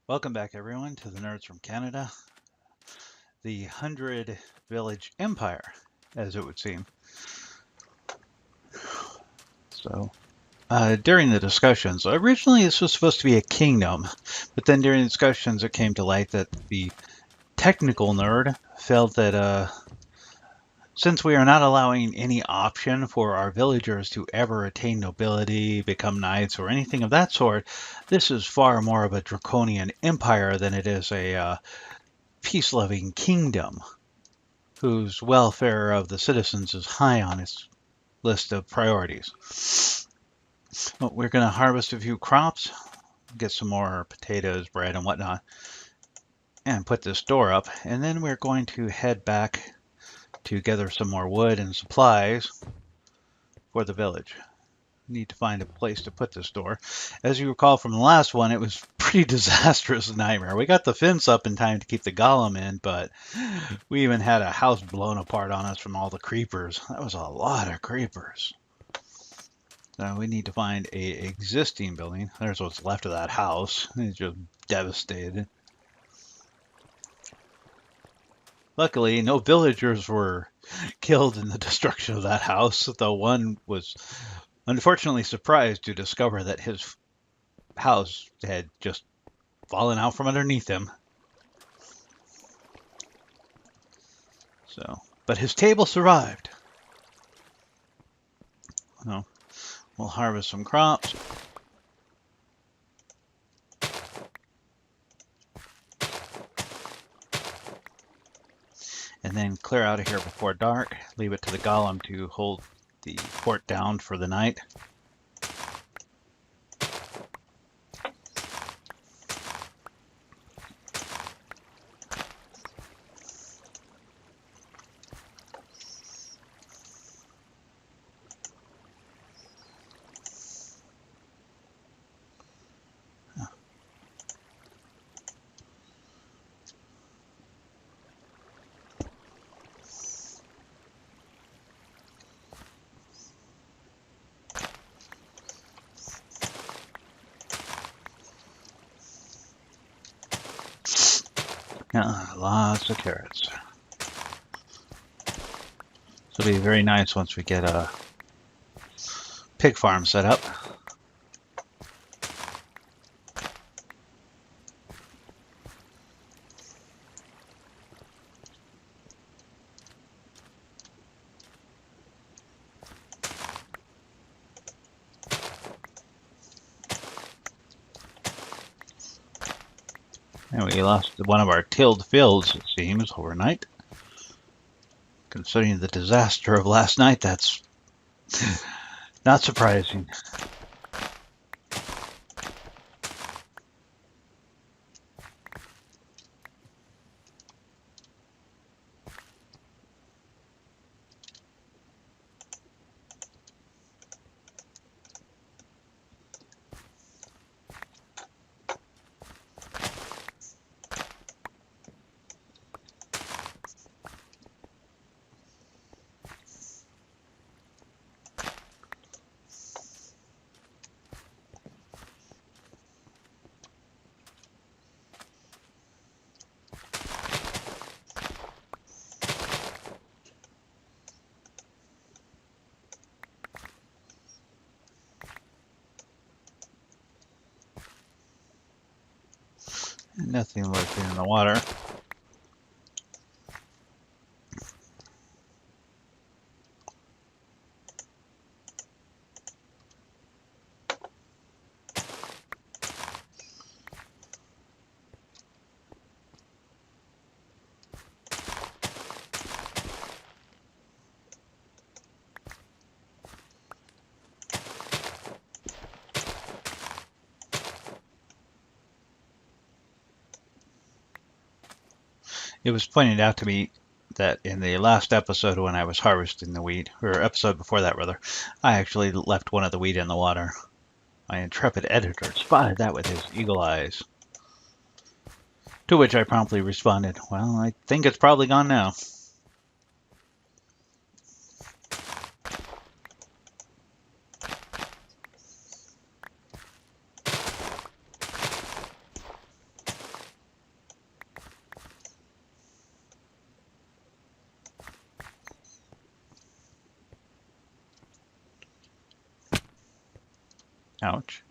Welcome back, everyone, to the Nerds from Canada, the 100 Village Empire, as it would seem. During the discussions, originally this was supposed to be a kingdom, but then during the discussions it came to light that the technical nerd felt that since we are not allowing any option for our villagers to ever attain nobility, become knights, or anything of that sort, this is far more of a draconian empire than it is a peace-loving kingdom whose welfare of the citizens is high on its list of priorities. Well, we're going to harvest a few crops, get some more potatoes, bread, and whatnot, and put this door up, and then we're going to head back to gather some more wood and supplies for the village. Need to find a place to put this door. As you recall from the last one, it was a pretty disastrous nightmare. We got the fence up in time to keep the golem in, but we even had a house blown apart on us from all the creepers. That was a lot of creepers. So we need to find a existing building. There's what's left of that house. It's just devastated. Luckily, no villagers were killed in the destruction of that house, though one was unfortunately surprised to discover that his house had just fallen out from underneath him. But his table survived. So we'll harvest some crops. And then clear out of here before dark. Leave it to the golem to hold the fort down for the night. Lots of carrots. This will be very nice once we get a pig farm set up. And we lost one of our tilled fields, it seems, overnight. Considering the disaster of last night, that's not surprising. Nothing lurking in the water. It was pointed out to me that in the last episode when I was harvesting the wheat, or episode before that rather, I actually left one of the wheat in the water. My intrepid editor spotted that with his eagle eyes. To which I promptly responded, well, I think it's probably gone now. Ouch.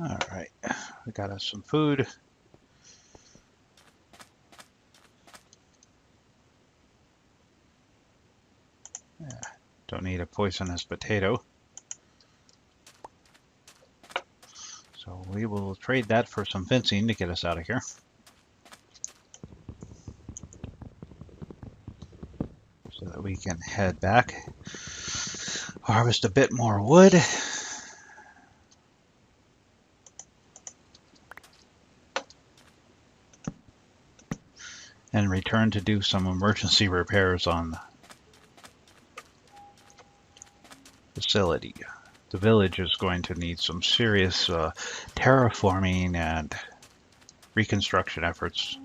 All right, we got us some food. Yeah, don't need a poisonous potato. So we will trade that for some fencing to get us out of here. So that we can head back, harvest a bit more wood. And return to do some emergency repairs on the facility. The village is going to need some serious terraforming and reconstruction efforts.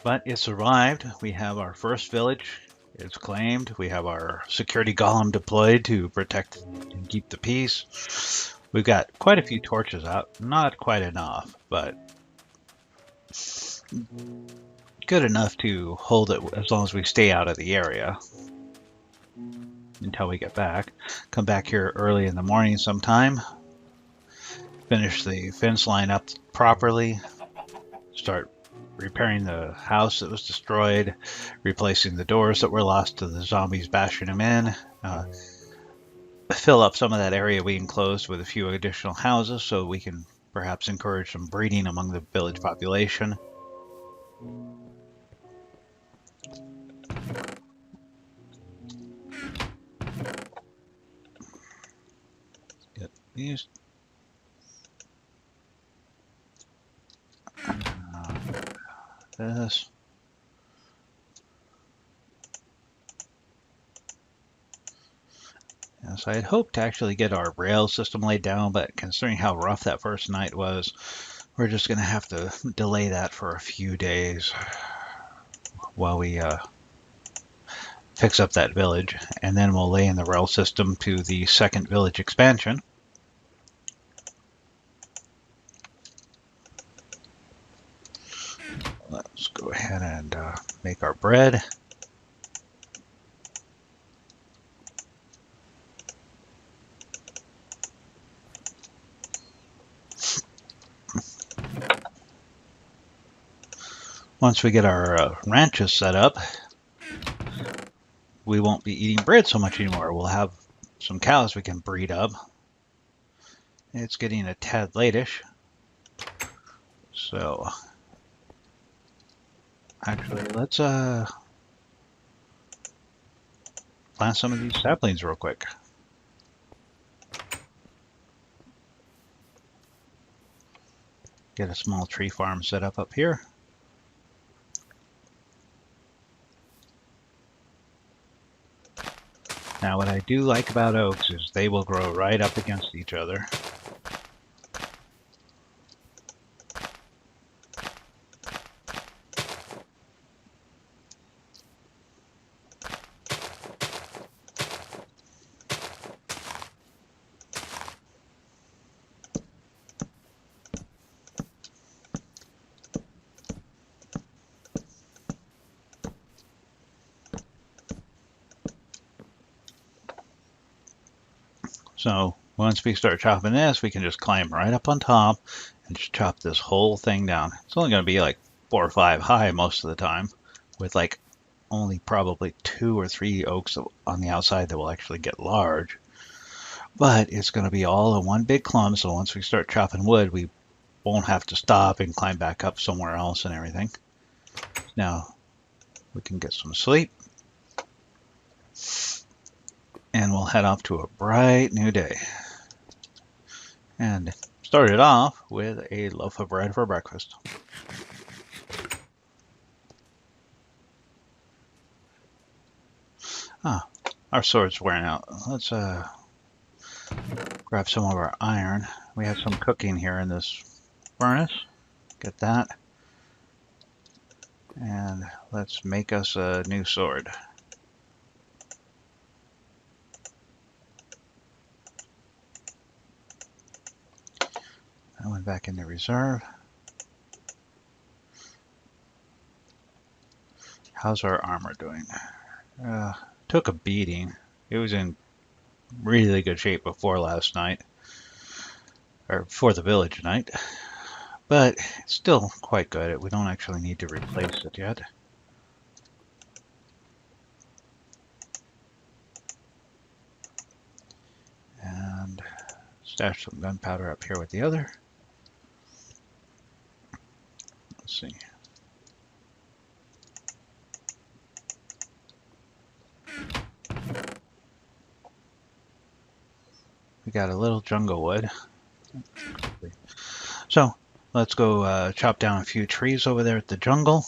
But it survived. We have our first village. It's claimed. We have our security golem deployed to protect and keep the peace. We've got quite a few torches out. Not quite enough, but good enough to hold it as long as we stay out of the area until we get back. Come back here early in the morning sometime. Finish the fence line up properly. Start repairing the house that was destroyed, replacing the doors that were lost to the zombies bashing them in. Fill up some of that area we enclosed with a few additional houses so we can perhaps encourage some breeding among the village population. Get these. This. Yes, I had hoped to actually get our rail system laid down, but considering how rough that first night was, we're just going to have to delay that for a few days while we fix up that village, and then we'll lay in the rail system to the second village expansion. Let's go ahead and make our bread. Once we get our ranches set up, we won't be eating bread so much anymore. We'll have some cows we can breed up. It's getting a tad late-ish. So, actually, let's plant some of these saplings real quick. Get a small tree farm set up here. Now, what I do like about oaks is they will grow right up against each other. So once we start chopping this, we can just climb right up on top and just chop this whole thing down. It's only going to be like 4 or 5 high most of the time, with like only probably 2 or 3 oaks on the outside that will actually get large. But it's going to be all in one big clump, so once we start chopping wood, we won't have to stop and climb back up somewhere else and everything. Now we can get some sleep, and we'll head off to a bright new day. And start it off with a loaf of bread for breakfast. Ah, our sword's wearing out. Let's Grab some of our iron. We have some cooking here in this furnace. Get that. And let's make us a new sword. That went back into reserve. How's our armor doing? Took a beating. It was in really good shape before last night, or before the village night, but it's still quite good. We don't actually need to replace it yet. And stash some gunpowder up here with the other. Let's see. We got a little jungle wood. So let's go chop down a few trees over there at the jungle.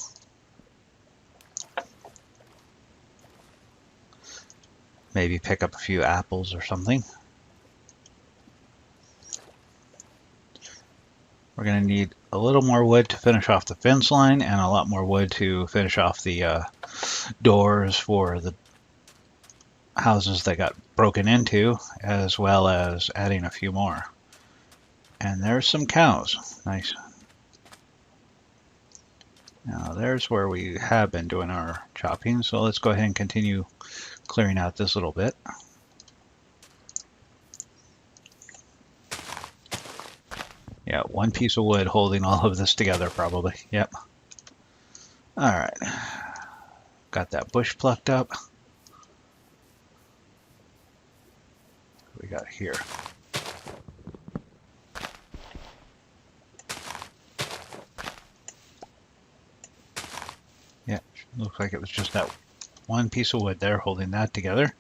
Maybe pick up a few apples or something. We're going to need a little more wood to finish off the fence line and a lot more wood to finish off the doors for the houses that got broken into, as well as adding a few more. And there's some cows. Nice. Now there's where we have been doing our chopping, so let's go ahead and continue clearing out this little bit. Yeah, one piece of wood holding all of this together probably. Yep. Alright. Got that bush plucked up. What we got here? Yeah, looks like it was just that one piece of wood there holding that together.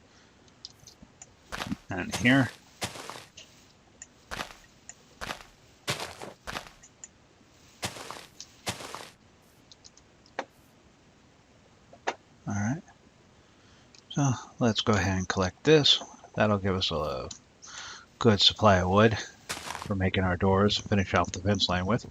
And here. Alright. So let's go ahead and collect this. That'll give us a good supply of wood for making our doors and finish off the fence line with.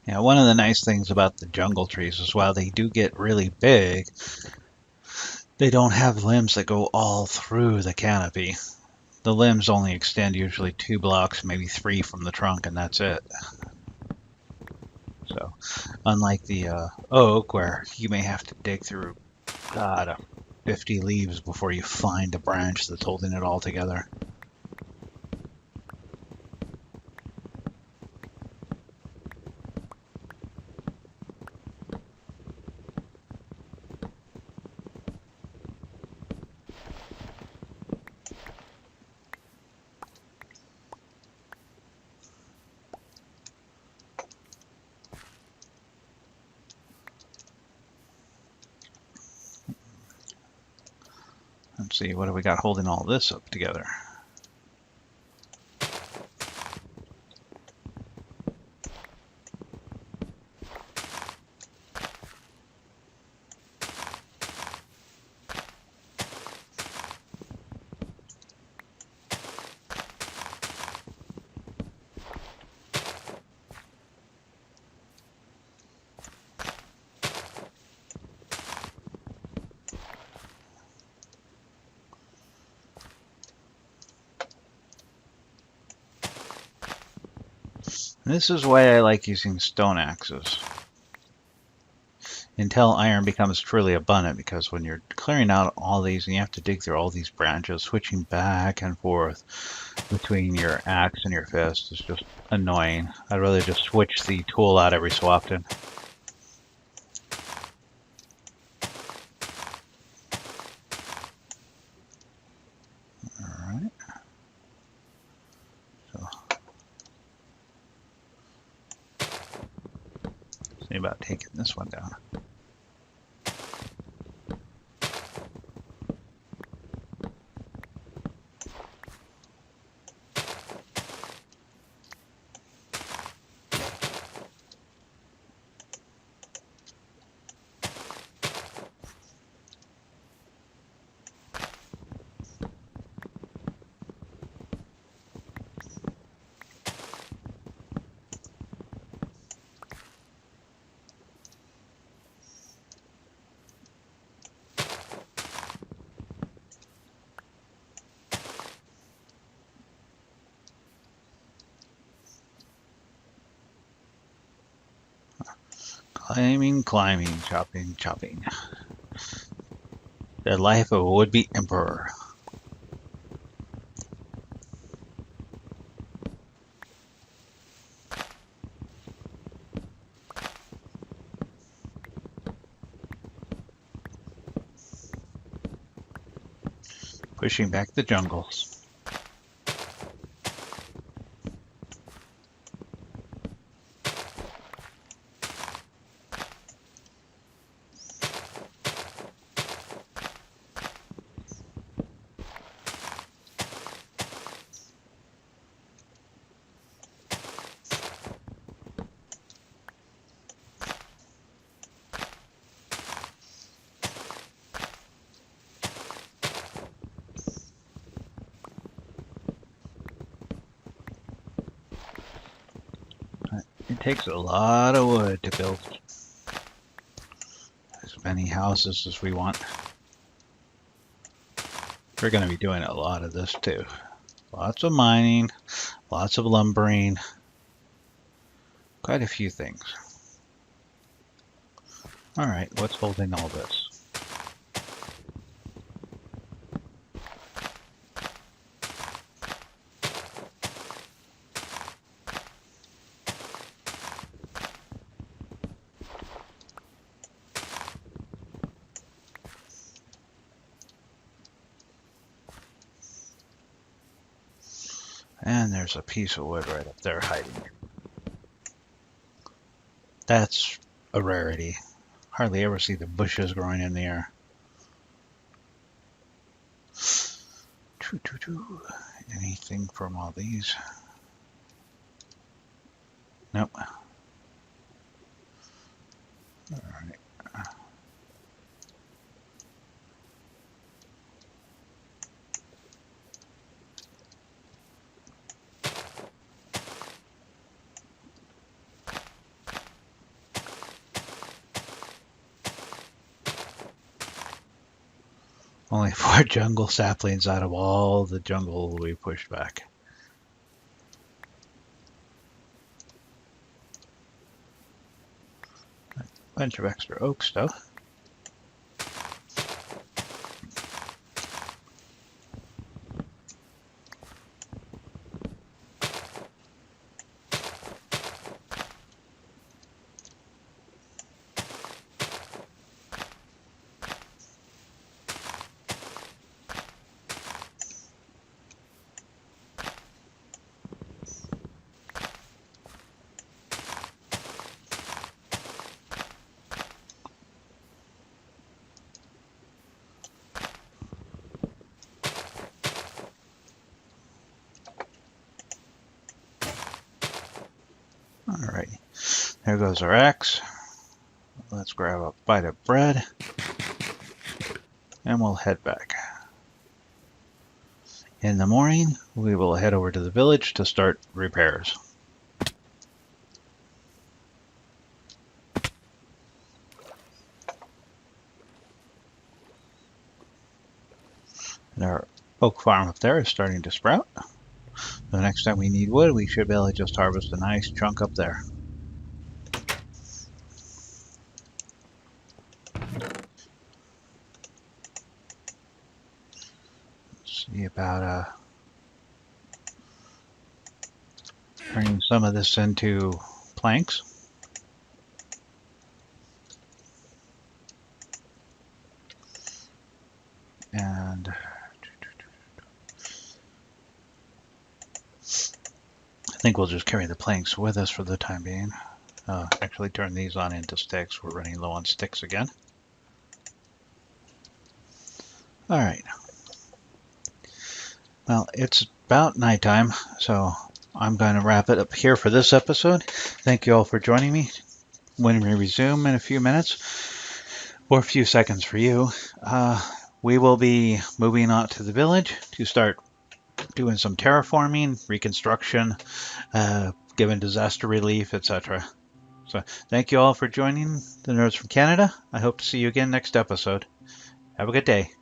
Yeah, one of the nice things about the jungle trees is while they do get really big, they don't have limbs that go all through the canopy. The limbs only extend usually 2 blocks, maybe 3 from the trunk, and that's it. So, unlike the oak, where you may have to dig through, God, 50 leaves before you find a branch that's holding it all together. Let's see, what do we got holding all this up together? This is why I like using stone axes until iron becomes truly abundant, because when you're clearing out all these and you have to dig through all these branches, switching back and forth between your axe and your fist is just annoying. I'd rather just switch the tool out every so often. about taking this one down. Climbing, climbing, chopping, chopping. The life of a would-be emperor. Pushing back the jungles. It takes a lot of wood to build as many houses as we want. We're going to be doing a lot of this too. Lots of mining, lots of lumbering, quite a few things. All right, what's holding all this? And there's a piece of wood right up there hiding. That's a rarity. Hardly ever see the bushes growing in the air. Anything from all these? Nope. All right. Only 4 jungle saplings out of all the jungle we pushed back. Bunch of extra oak stuff. Alrighty, there goes our axe. Let's grab a bite of bread and we'll head back. In the morning, we will head over to the village to start repairs. And our oak farm up there is starting to sprout. The next time we need wood, we should be able to just harvest a nice chunk up there. See about turning some of this into planks. And I think we'll just carry the planks with us for the time being. Actually turn these on into sticks. We're running low on sticks again. All right. Well, it's about nighttime, so I'm going to wrap it up here for this episode. Thank you all for joining me. When we resume in a few minutes, or a few seconds for you, we will be moving on to the village to start doing some terraforming, reconstruction, giving disaster relief, etc. So thank you all for joining the Nerds from Canada. I hope to see you again next episode. Have a good day.